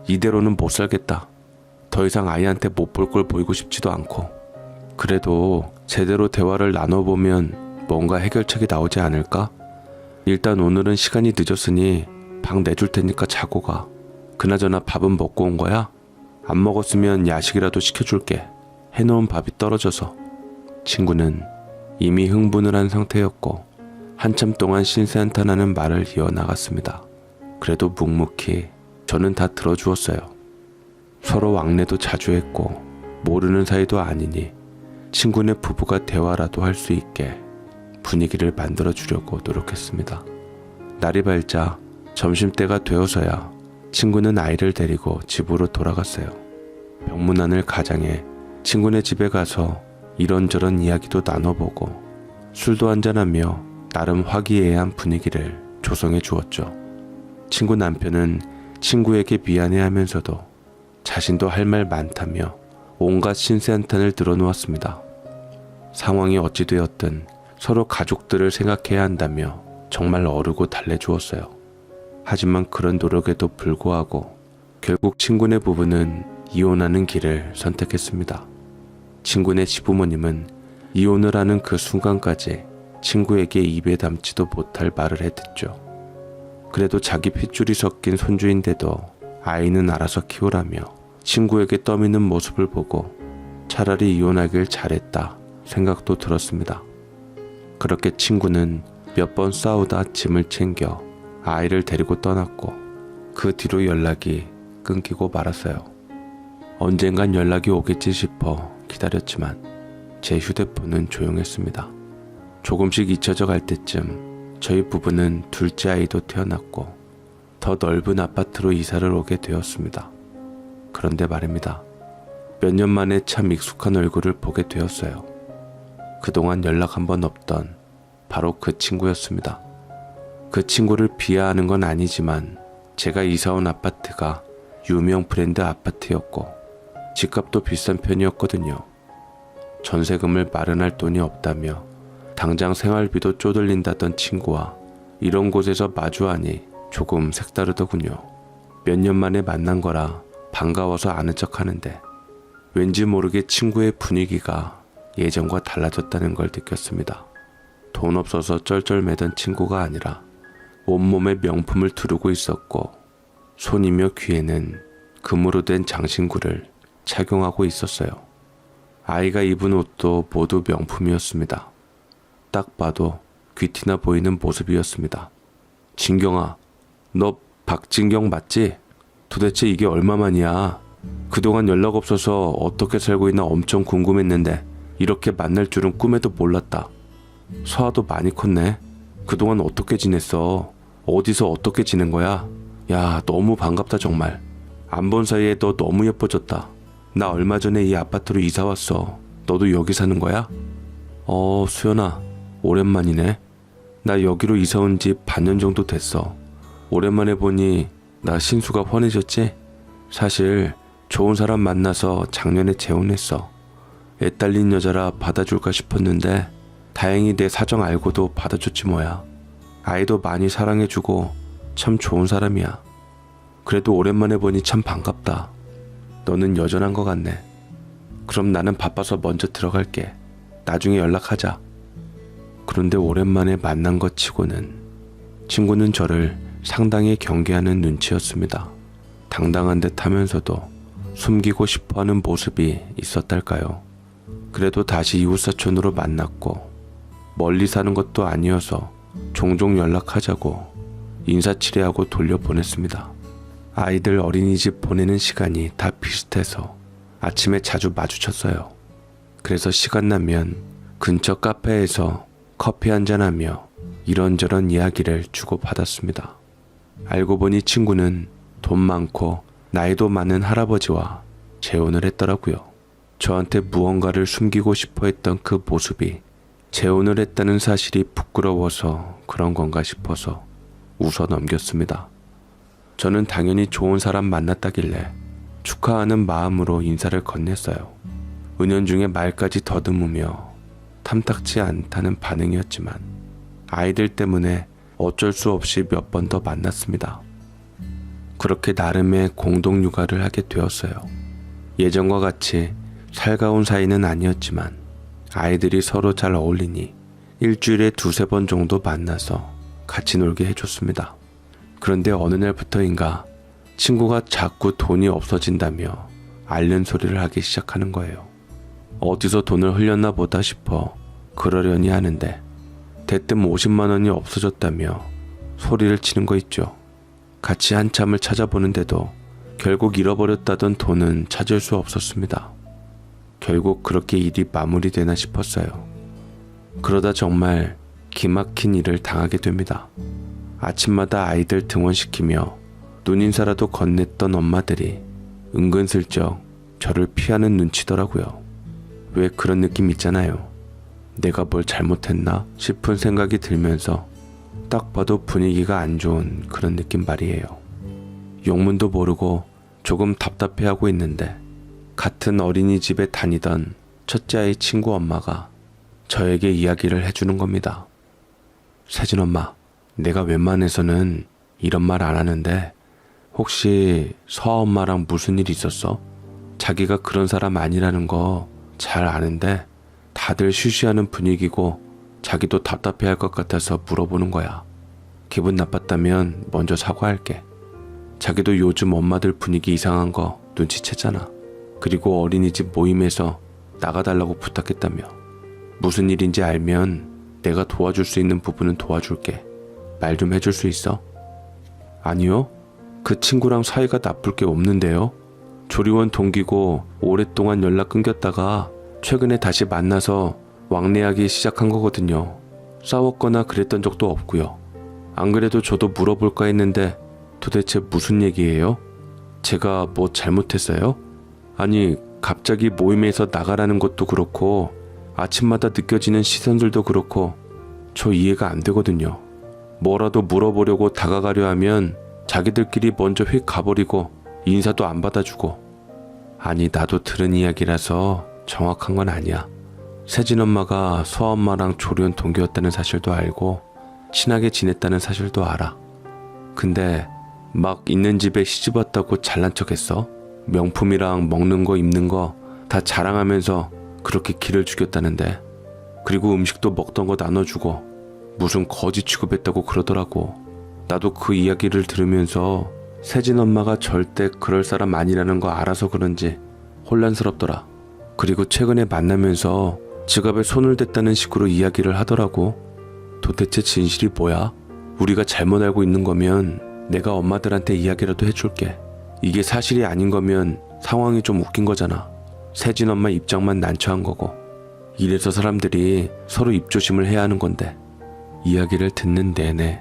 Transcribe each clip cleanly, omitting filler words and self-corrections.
이대로는 못 살겠다. 더 이상 아이한테 못 볼 걸 보이고 싶지도 않고. 그래도 제대로 대화를 나눠보면 뭔가 해결책이 나오지 않을까? 일단 오늘은 시간이 늦었으니 방 내줄 테니까 자고 가. 그나저나 밥은 먹고 온 거야? 안 먹었으면 야식이라도 시켜줄게. 해놓은 밥이 떨어져서. 친구는 이미 흥분을 한 상태였고 한참 동안 신세한탄하는 말을 이어나갔습니다. 그래도 묵묵히 저는 다 들어주었어요. 서로 왕래도 자주 했고 모르는 사이도 아니니 친구네 부부가 대화라도 할 수 있게 분위기를 만들어주려고 노력했습니다. 날이 밝자 점심때가 되어서야 친구는 아이를 데리고 집으로 돌아갔어요. 병문안을 가장해 친구네 집에 가서 이런저런 이야기도 나눠보고 술도 한잔하며 나름 화기애애한 분위기를 조성해 주었죠. 친구 남편은 친구에게 미안해하면서도 자신도 할 말 많다며 온갖 신세한탄을 들어놓았습니다. 상황이 어찌 되었든 서로 가족들을 생각해야 한다며 정말 어르고 달래주었어요. 하지만 그런 노력에도 불구하고 결국 친구네 부부는 이혼하는 길을 선택했습니다. 친구네 시부모님은 이혼을 하는 그 순간까지 친구에게 입에 담지도 못할 말을 해댔죠. 그래도 자기 핏줄이 섞인 손주인데도 아이는 알아서 키우라며 친구에게 떠미는 모습을 보고 차라리 이혼하길 잘했다 생각도 들었습니다. 그렇게 친구는 몇 번 싸우다 짐을 챙겨 아이를 데리고 떠났고 그 뒤로 연락이 끊기고 말았어요. 언젠간 연락이 오겠지 싶어 기다렸지만 제 휴대폰은 조용했습니다. 조금씩 잊혀져 갈 때쯤 저희 부부는 둘째 아이도 태어났고 더 넓은 아파트로 이사를 오게 되었습니다. 그런데 말입니다. 몇 년 만에 참 익숙한 얼굴을 보게 되었어요. 그동안 연락 한 번 없던 바로 그 친구였습니다. 그 친구를 비하하는 건 아니지만 제가 이사온 아파트가 유명 브랜드 아파트였고 집값도 비싼 편이었거든요. 전세금을 마련할 돈이 없다며 당장 생활비도 쪼들린다던 친구와 이런 곳에서 마주하니 조금 색다르더군요. 몇 년 만에 만난 거라 반가워서 아는 척 하는데 왠지 모르게 친구의 분위기가 예전과 달라졌다는 걸 느꼈습니다. 돈 없어서 쩔쩔매던 친구가 아니라 온몸에 명품을 두르고 있었고 손이며 귀에는 금으로 된 장신구를 착용하고 있었어요. 아이가 입은 옷도 모두 명품이었습니다. 딱 봐도 귀티나 보이는 모습이었습니다. 진경아, 너 박진경 맞지? 도대체 이게 얼마만이야? 그동안 연락 없어서 어떻게 살고 있나 엄청 궁금했는데 이렇게 만날 줄은 꿈에도 몰랐다. 서아도 많이 컸네. 그동안 어떻게 지냈어? 어디서 어떻게 지낸 거야? 야, 너무 반갑다 정말. 안 본 사이에 너 너무 예뻐졌다. 나 얼마 전에 이 아파트로 이사 왔어. 너도 여기 사는 거야? 수연아, 오랜만이네. 나 여기로 이사 온 지 반년 정도 됐어. 오랜만에 보니 나 신수가 훤해졌지? 사실 좋은 사람 만나서 작년에 재혼했어. 애 딸린 여자라 받아줄까 싶었는데 다행히 내 사정 알고도 받아줬지 뭐야. 아이도 많이 사랑해주고 참 좋은 사람이야. 그래도 오랜만에 보니 참 반갑다. 너는 여전한 것 같네. 그럼 나는 바빠서 먼저 들어갈게. 나중에 연락하자. 그런데 오랜만에 만난 것 치고는 친구는 저를 상당히 경계하는 눈치였습니다. 당당한 듯 하면서도 숨기고 싶어하는 모습이 있었달까요. 그래도 다시 이웃사촌으로 만났고 멀리 사는 것도 아니어서 종종 연락하자고 인사치레하고 돌려보냈습니다. 아이들 어린이집 보내는 시간이 다 비슷해서 아침에 자주 마주쳤어요. 그래서 시간 나면 근처 카페에서 커피 한잔하며 이런저런 이야기를 주고받았습니다. 알고 보니 친구는 돈 많고 나이도 많은 할아버지와 재혼을 했더라고요. 저한테 무언가를 숨기고 싶어 했던 그 모습이 재혼을 했다는 사실이 부끄러워서 그런 건가 싶어서 웃어 넘겼습니다. 저는 당연히 좋은 사람 만났다길래 축하하는 마음으로 인사를 건넸어요. 은연중에 말까지 더듬으며 탐탁치 않다는 반응이었지만 아이들 때문에 어쩔 수 없이 몇 번 더 만났습니다. 그렇게 나름의 공동 육아를 하게 되었어요. 예전과 같이 살가운 사이는 아니었지만 아이들이 서로 잘 어울리니 일주일에 2-3번 정도 만나서 같이 놀게 해줬습니다. 그런데 어느 날부터인가 친구가 자꾸 돈이 없어진다며 앓는 소리를 하기 시작하는 거예요. 어디서 돈을 흘렸나 보다 싶어 그러려니 하는데 대뜸 50만 원이 없어졌다며 소리를 치는 거 있죠. 같이 한참을 찾아보는데도 결국 잃어버렸다던 돈은 찾을 수 없었습니다. 결국 그렇게 일이 마무리되나 싶었어요. 그러다 정말 기막힌 일을 당하게 됩니다. 아침마다 아이들 등원시키며 눈인사라도 건넸던 엄마들이 은근슬쩍 저를 피하는 눈치더라고요. 왜 그런 느낌 있잖아요. 내가 뭘 잘못했나 싶은 생각이 들면서 딱 봐도 분위기가 안 좋은 그런 느낌 말이에요. 영문도 모르고 조금 답답해하고 있는데 같은 어린이집에 다니던 첫째 아이 친구 엄마가 저에게 이야기를 해주는 겁니다. 세진 엄마, 내가 웬만해서는 이런 말 안 하는데 혹시 서아 엄마랑 무슨 일 있었어? 자기가 그런 사람 아니라는 거 잘 아는데 다들 쉬쉬하는 분위기고 자기도 답답해할 것 같아서 물어보는 거야. 기분 나빴다면 먼저 사과할게. 자기도 요즘 엄마들 분위기 이상한 거 눈치챘잖아. 그리고 어린이집 모임에서 나가달라고 부탁했다며. 무슨 일인지 알면 내가 도와줄 수 있는 부분은 도와줄게. 말 좀 해줄 수 있어? 아니요. 그 친구랑 사이가 나쁠 게 없는데요. 조리원 동기고 오랫동안 연락 끊겼다가 최근에 다시 만나서 왕래하기 시작한 거거든요. 싸웠거나 그랬던 적도 없고요. 안 그래도 저도 물어볼까 했는데 도대체 무슨 얘기예요? 제가 뭐 잘못했어요? 아니, 갑자기 모임에서 나가라는 것도 그렇고 아침마다 느껴지는 시선들도 그렇고 저 이해가 안 되거든요. 뭐라도 물어보려고 다가가려 하면 자기들끼리 먼저 휙 가버리고 인사도 안 받아주고. 아니, 나도 들은 이야기라서 정확한 건 아니야. 세진 엄마가 서아 엄마랑 조리원 동기였다는 사실도 알고 친하게 지냈다는 사실도 알아. 근데 막 있는 집에 시집 왔다고 잘난 척했어. 명품이랑 먹는 거 입는 거 다 자랑하면서 그렇게 기를 죽였다는데. 그리고 음식도 먹던 거 나눠주고 무슨 거지 취급했다고 그러더라고. 나도 그 이야기를 들으면서 세진 엄마가 절대 그럴 사람 아니라는 거 알아서 그런지 혼란스럽더라. 그리고 최근에 만나면서 지갑에 손을 댔다는 식으로 이야기를 하더라고. 도대체 진실이 뭐야? 우리가 잘못 알고 있는 거면 내가 엄마들한테 이야기라도 해줄게. 이게 사실이 아닌 거면 상황이 좀 웃긴 거잖아. 세진 엄마 입장만 난처한 거고. 이래서 사람들이 서로 입조심을 해야 하는 건데. 이야기를 듣는 내내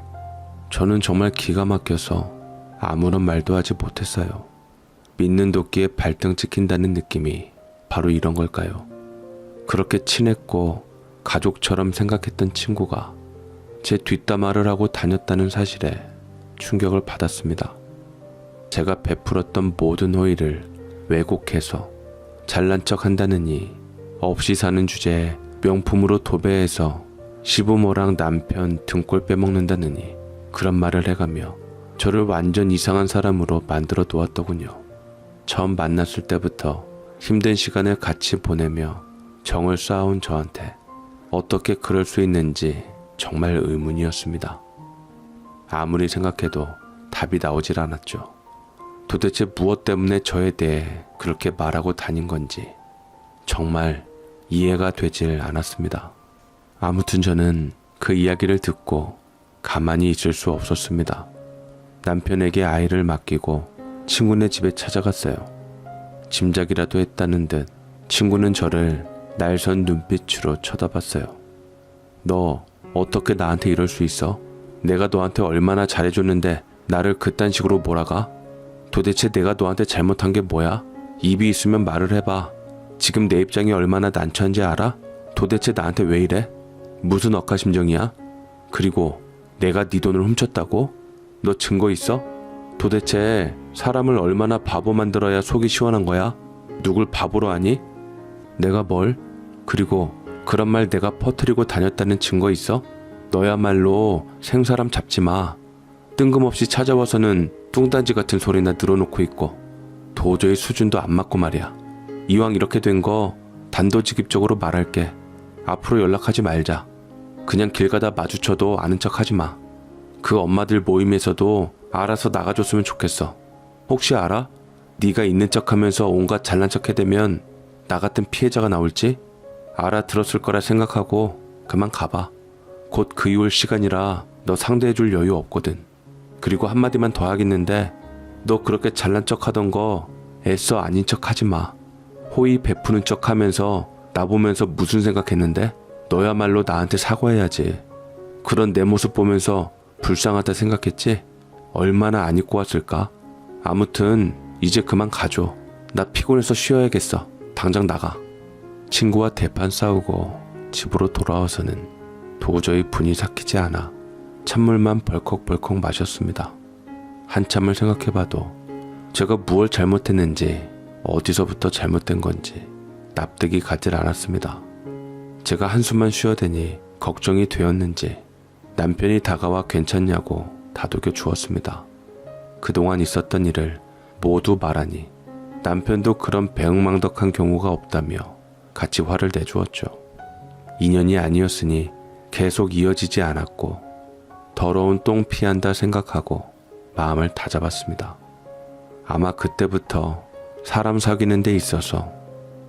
저는 정말 기가 막혀서 아무런 말도 하지 못했어요. 믿는 도끼에 발등 찍힌다는 느낌이 바로 이런 걸까요? 그렇게 친했고 가족처럼 생각했던 친구가 제 뒷담화를 하고 다녔다는 사실에 충격을 받았습니다. 제가 베풀었던 모든 호의를 왜곡해서 잘난 척 한다느니, 없이 사는 주제에 명품으로 도배해서 시부모랑 남편 등골 빼먹는다느니 그런 말을 해가며 저를 완전 이상한 사람으로 만들어 놓았더군요. 처음 만났을 때부터 힘든 시간을 같이 보내며 정을 쌓아온 저한테 어떻게 그럴 수 있는지 정말 의문이었습니다. 아무리 생각해도 답이 나오질 않았죠. 도대체 무엇 때문에 저에 대해 그렇게 말하고 다닌 건지 정말 이해가 되질 않았습니다. 아무튼 저는 그 이야기를 듣고 가만히 있을 수 없었습니다. 남편에게 아이를 맡기고 친구네 집에 찾아갔어요. 짐작이라도 했다는 듯 친구는 저를 날선 눈빛으로 쳐다봤어요. 너 어떻게 나한테 이럴 수 있어? 내가 너한테 얼마나 잘해줬는데 나를 그딴 식으로 몰아가? 도대체 내가 너한테 잘못한 게 뭐야? 입이 있으면 말을 해봐. 지금 내 입장이 얼마나 난처한지 알아? 도대체 나한테 왜 이래? 무슨 억하심정이야? 그리고 내가 네 돈을 훔쳤다고? 너 증거 있어? 도대체 사람을 얼마나 바보 만들어야 속이 시원한 거야? 누굴 바보로 하니? 내가 뭘? 그리고 그런 말 내가 퍼뜨리고 다녔다는 증거 있어? 너야말로 생사람 잡지 마. 뜬금없이 찾아와서는 뚱딴지 같은 소리나 늘어놓고 있고 도저히 수준도 안 맞고 말이야. 이왕 이렇게 된 거 단도직입적으로 말할게. 앞으로 연락하지 말자. 그냥 길 가다 마주쳐도 아는 척 하지 마. 그 엄마들 모임에서도 알아서 나가줬으면 좋겠어. 혹시 알아? 네가 있는 척하면서 온갖 잘난 척 해대면 나 같은 피해자가 나올지? 알아들었을 거라 생각하고 그만 가봐. 곧 그이올 시간이라 너 상대해줄 여유 없거든. 그리고 한마디만 더 하겠는데 너 그렇게 잘난 척 하던 거 애써 아닌 척 하지 마. 호의 베푸는 척 하면서 나 보면서 무슨 생각했는데? 너야말로 나한테 사과해야지. 그런 내 모습 보면서 불쌍하다 생각했지? 얼마나 안 입고 왔을까? 아무튼 이제 그만 가줘. 나 피곤해서 쉬어야겠어. 당장 나가. 친구와 대판 싸우고 집으로 돌아와서는 도저히 분이 삭히지 않아 찬물만 벌컥벌컥 마셨습니다. 한참을 생각해봐도 제가 무얼 잘못했는지 어디서부터 잘못된 건지 납득이 가질 않았습니다. 제가 한숨만 쉬어대니 걱정이 되었는지 남편이 다가와 괜찮냐고 다독여 주었습니다. 그동안 있었던 일을 모두 말하니 남편도 그런 배응망덕한 경우가 없다며 같이 화를 내주었죠. 인연이 아니었으니 계속 이어지지 않았고 더러운 똥 피한다 생각하고 마음을 다잡았습니다. 아마 그때부터 사람 사귀는 데 있어서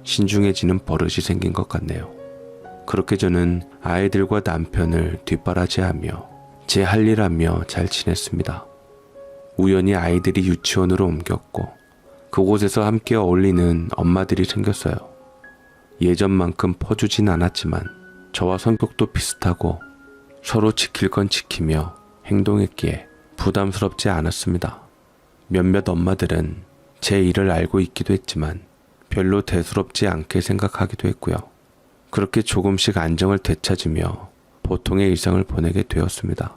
신중해지는 버릇이 생긴 것 같네요. 그렇게 저는 아이들과 남편을 뒷바라지하며 제 할 일 하며 잘 지냈습니다. 우연히 아이들이 유치원으로 옮겼고 그곳에서 함께 어울리는 엄마들이 생겼어요. 예전만큼 퍼주진 않았지만 저와 성격도 비슷하고 서로 지킬 건 지키며 행동했기에 부담스럽지 않았습니다. 몇몇 엄마들은 제 일을 알고 있기도 했지만 별로 대수롭지 않게 생각하기도 했고요. 그렇게 조금씩 안정을 되찾으며 보통의 일상을 보내게 되었습니다.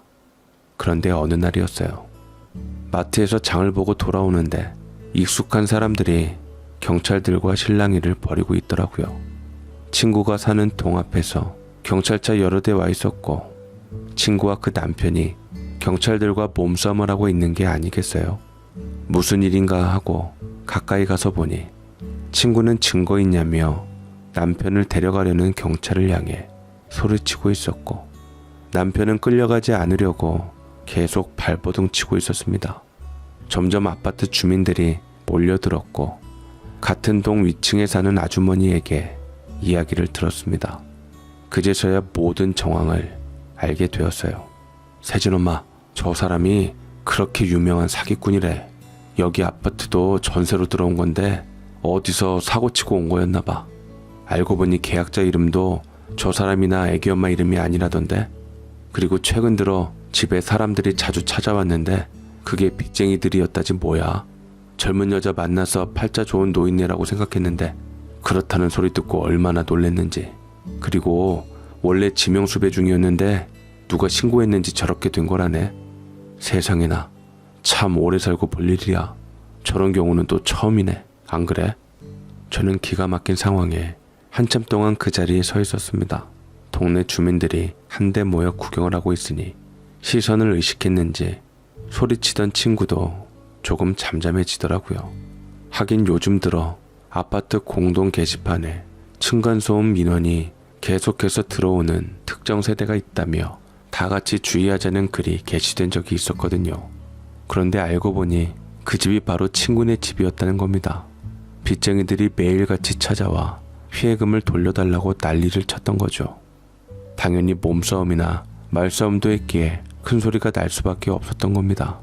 그런데 어느 날이었어요. 마트에서 장을 보고 돌아오는데 익숙한 사람들이 경찰들과 실랑이를 벌이고 있더라고요. 친구가 사는 동 앞에서 경찰차 여러 대 와 있었고 친구와 그 남편이 경찰들과 몸싸움을 하고 있는 게 아니겠어요? 무슨 일인가 하고 가까이 가서 보니 친구는 증거 있냐며 남편을 데려가려는 경찰을 향해 소리치고 있었고 남편은 끌려가지 않으려고 계속 발버둥 치고 있었습니다. 점점 아파트 주민들이 몰려들었고 같은 동 위층에 사는 아주머니에게 이야기를 들었습니다. 그제서야 모든 정황을 알게 되었어요. 세진 엄마, 저 사람이 그렇게 유명한 사기꾼이래. 여기 아파트도 전세로 들어온 건데 어디서 사고치고 온 거였나 봐. 알고 보니 계약자 이름도 저 사람이나 애기 엄마 이름이 아니라던데. 그리고 최근 들어 집에 사람들이 자주 찾아왔는데 그게 빚쟁이들이었다지 뭐야. 젊은 여자 만나서 팔자 좋은 노인네라고 생각했는데 그렇다는 소리 듣고 얼마나 놀랬는지. 그리고 원래 지명수배 중이었는데 누가 신고했는지 저렇게 된 거라네. 세상에나 참 오래 살고 볼 일이야. 저런 경우는 또 처음이네. 안 그래? 저는 기가 막힌 상황에 한참 동안 그 자리에 서 있었습니다. 동네 주민들이 한데 모여 구경을 하고 있으니 시선을 의식했는지 소리치던 친구도 조금 잠잠해지더라고요. 하긴 요즘 들어 아파트 공동 게시판에 층간소음 민원이 계속해서 들어오는 특정 세대가 있다며 다 같이 주의하자는 글이 게시된 적이 있었거든요. 그런데 알고 보니 그 집이 바로 친구네 집이었다는 겁니다. 빚쟁이들이 매일같이 찾아와 피해금을 돌려달라고 난리를 쳤던 거죠. 당연히 몸싸움이나 말싸움도 했기에 큰 소리가 날 수밖에 없었던 겁니다.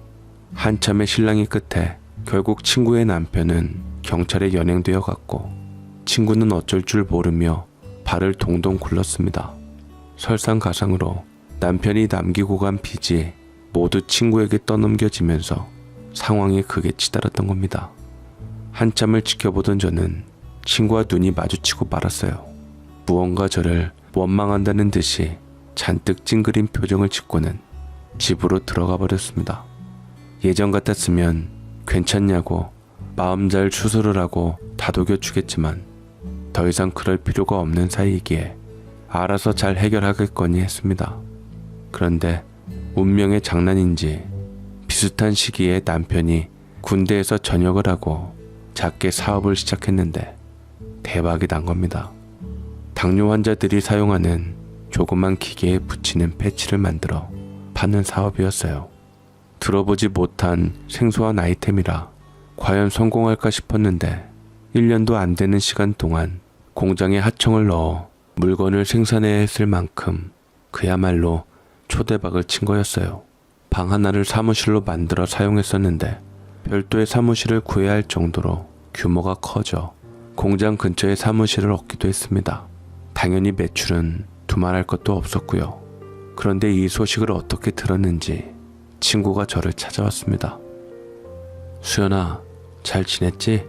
한참의 실랑이 끝에 결국 친구의 남편은 경찰에 연행되어 갔고 친구는 어쩔 줄 모르며 발을 동동 굴렀습니다. 설상가상으로 남편이 남기고 간 빚이 모두 친구에게 떠넘겨지면서 상황이 극에 치달았던 겁니다. 한참을 지켜보던 저는 친구와 눈이 마주치고 말았어요. 무언가 저를 원망한다는 듯이 잔뜩 찡그린 표정을 짓고는 집으로 들어가 버렸습니다. 예전 같았으면 괜찮냐고 마음 잘 추스를 하고 다독여 주겠지만 더 이상 그럴 필요가 없는 사이이기에 알아서 잘 해결하겠거니 했습니다. 그런데 운명의 장난인지 비슷한 시기에 남편이 군대에서 전역을 하고 작게 사업을 시작했는데 대박이 난 겁니다. 당뇨 환자들이 사용하는 조그만 기계에 붙이는 패치를 만들어 파는 사업이었어요. 들어보지 못한 생소한 아이템이라 과연 성공할까 싶었는데 1년도 안 되는 시간 동안 공장에 하청을 넣어 물건을 생산해야 했을 만큼 그야말로 초대박을 친 거였어요. 방 하나를 사무실로 만들어 사용했었는데 별도의 사무실을 구해야 할 정도로 규모가 커져 공장 근처에 사무실을 얻기도 했습니다. 당연히 매출은 두말할 것도 없었고요. 그런데 이 소식을 어떻게 들었는지 친구가 저를 찾아왔습니다. 수연아, 잘 지냈지?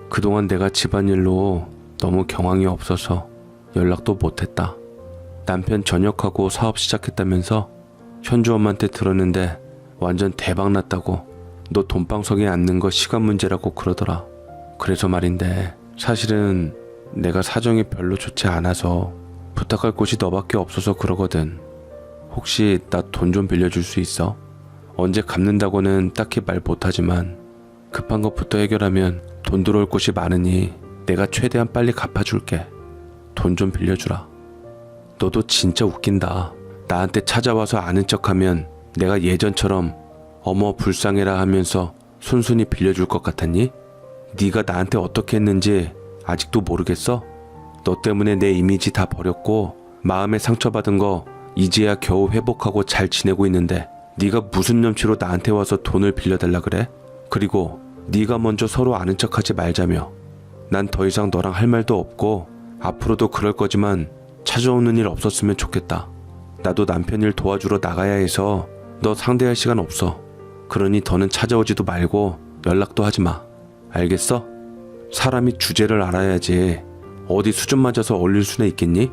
그동안 내가 집안일로 너무 경황이 없어서 연락도 못했다. 남편 전역하고 사업 시작했다면서 현주 엄마한테 들었는데 완전 대박 났다고. 너 돈방석에 앉는 거 시간 문제라고 그러더라. 그래서 말인데 사실은 내가 사정이 별로 좋지 않아서 부탁할 곳이 너밖에 없어서 그러거든. 혹시 나 돈 좀 빌려줄 수 있어? 언제 갚는다고는 딱히 말 못하지만 급한 것부터 해결하면 돈 들어올 곳이 많으니 내가 최대한 빨리 갚아줄게. 돈 좀 빌려주라. 너도 진짜 웃긴다. 나한테 찾아와서 아는 척하면 내가 예전처럼 어머 불쌍해라 하면서 순순히 빌려줄 것 같았니? 네가 나한테 어떻게 했는지 아직도 모르겠어? 너 때문에 내 이미지 다 버렸고 마음에 상처받은 거 이제야 겨우 회복하고 잘 지내고 있는데 네가 무슨 염치로 나한테 와서 돈을 빌려달라 그래? 그리고 네가 먼저 서로 아는 척하지 말자며. 난 더 이상 너랑 할 말도 없고 앞으로도 그럴 거지만 찾아오는 일 없었으면 좋겠다. 나도 남편 일 도와주러 나가야 해서 너 상대할 시간 없어. 그러니 더는 찾아오지도 말고 연락도 하지 마. 알겠어? 사람이 주제를 알아야지 어디 수준 맞아서 어울릴 수나 있겠니?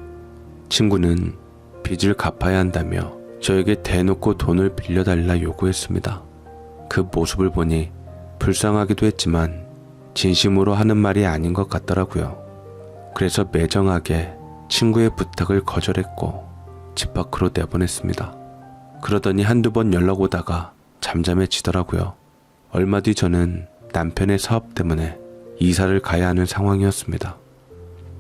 친구는 빚을 갚아야 한다며 저에게 대놓고 돈을 빌려달라 요구했습니다. 그 모습을 보니 불쌍하기도 했지만 진심으로 하는 말이 아닌 것 같더라고요. 그래서 매정하게 친구의 부탁을 거절했고 집 밖으로 내보냈습니다. 그러더니 한두 번 연락 오다가 잠잠해지더라고요. 얼마 뒤 저는 남편의 사업 때문에 이사를 가야 하는 상황이었습니다.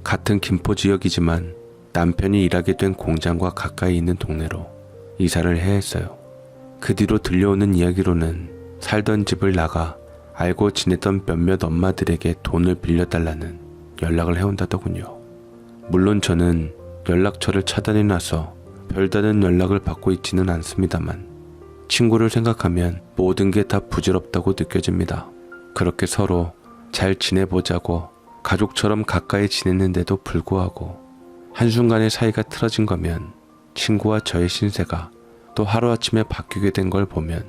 같은 김포 지역이지만 남편이 일하게 된 공장과 가까이 있는 동네로 이사를 해야 했어요. 그 뒤로 들려오는 이야기로는 살던 집을 나가 알고 지냈던 몇몇 엄마들에게 돈을 빌려달라는 연락을 해온다더군요. 물론 저는 연락처를 차단해놔서 별다른 연락을 받고 있지는 않습니다만 친구를 생각하면 모든 게 다 부질없다고 느껴집니다. 그렇게 서로 잘 지내보자고 가족처럼 가까이 지냈는데도 불구하고 한순간에 사이가 틀어진 거면 친구와 저의 신세가 또 하루아침에 바뀌게 된 걸 보면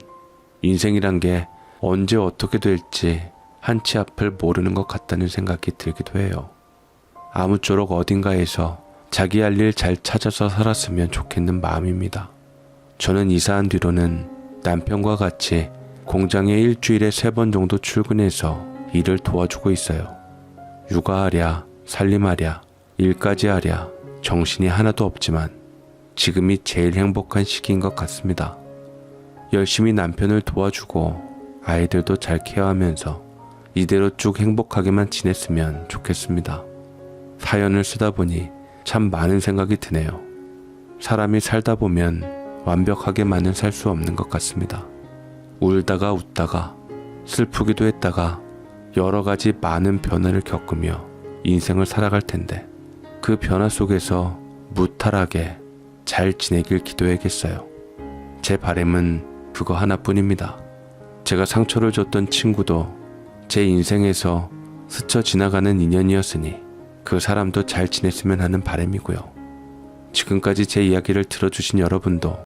인생이란 게 언제 어떻게 될지 한치 앞을 모르는 것 같다는 생각이 들기도 해요. 아무쪼록 어딘가에서 자기 할 일 잘 찾아서 살았으면 좋겠는 마음입니다. 저는 이사한 뒤로는 남편과 같이 공장에 일주일에 3번 정도 출근해서 일을 도와주고 있어요. 육아하랴, 살림하랴, 일까지 하랴 정신이 하나도 없지만 지금이 제일 행복한 시기인 것 같습니다. 열심히 남편을 도와주고 아이들도 잘 케어하면서 이대로 쭉 행복하게만 지냈으면 좋겠습니다. 사연을 쓰다 보니 참 많은 생각이 드네요. 사람이 살다 보면 완벽하게만은 살 수 없는 것 같습니다. 울다가 웃다가 슬프기도 했다가 여러 가지 많은 변화를 겪으며 인생을 살아갈 텐데 그 변화 속에서 무탈하게 잘 지내길 기도해야겠어요. 제 바람은 그거 하나뿐입니다. 제가 상처를 줬던 친구도 제 인생에서 스쳐 지나가는 인연이었으니 그 사람도 잘 지냈으면 하는 바람이고요. 지금까지 제 이야기를 들어주신 여러분도